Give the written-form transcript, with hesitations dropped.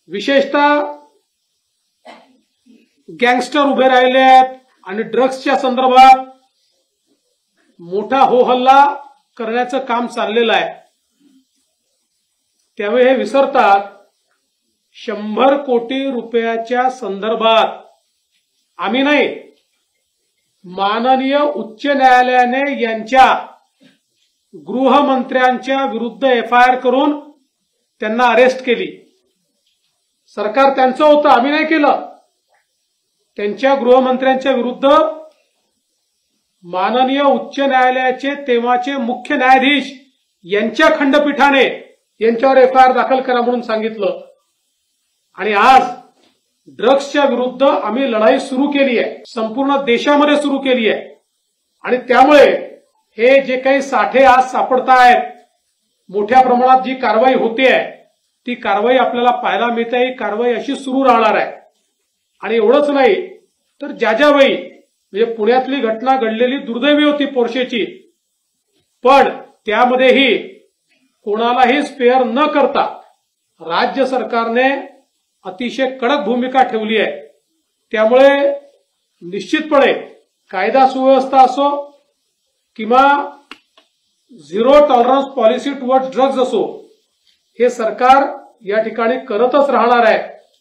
विशेषतः गँगस्टर उभे राहिले आहेत आणि ड्रग्सच्या संदर्भात मोठा हो हल्ला करण्याचं काम चाललेलं आहे। त्यावेळी हे विसरतात 100 कोटी रुपयाच्या संदर्भात आम्ही नाही, माननीय उच्च न्यायालयाने यांच्या गृहमंत्र्यांच्या विरुद्ध एफआयआर करून त्यांना अरेस्ट केली। सरकार त्यांचं होतं, आम्ही नाही केलं। त्यांच्या गृहमंत्र्यांच्या विरुद्ध माननीय उच्च न्यायालयाचे तेव्हाचे मुख्य न्यायाधीश यांच्या खंडपीठाने यांच्यावर एफआयआर दाखल करा म्हणून सांगितलं। आणि आज ड्रग्सच्या विरुद्ध आम्ही लढाई सुरू केली आहे, संपूर्ण देशामध्ये सुरू केली आहे। आणि त्यामुळे हे जे काही साठे आज सापडतायत, मोठ्या प्रमाणात जी कारवाई होते आहे ती कारवाई आपल्याला पाहायला मिळते। ही कारवाई अशी सुरू राहणार आहे। आणि एवढंच नाही तर ज्या वेळी म्हणजे पुण्यातली घटना घडलेली दुर्दैवी होती पोर्शेची, पण त्यामध्येही कोणालाही स्पेअर न करता राज्य सरकारने अतिशय कडक भूमिका ठेवली आहे। त्यामुळे निश्चितपणे कायदा सुव्यवस्था असो किंवा zero tolerance policy towards drugs असो, हे सरकार या ठिकाणी करतच राहणार आहे।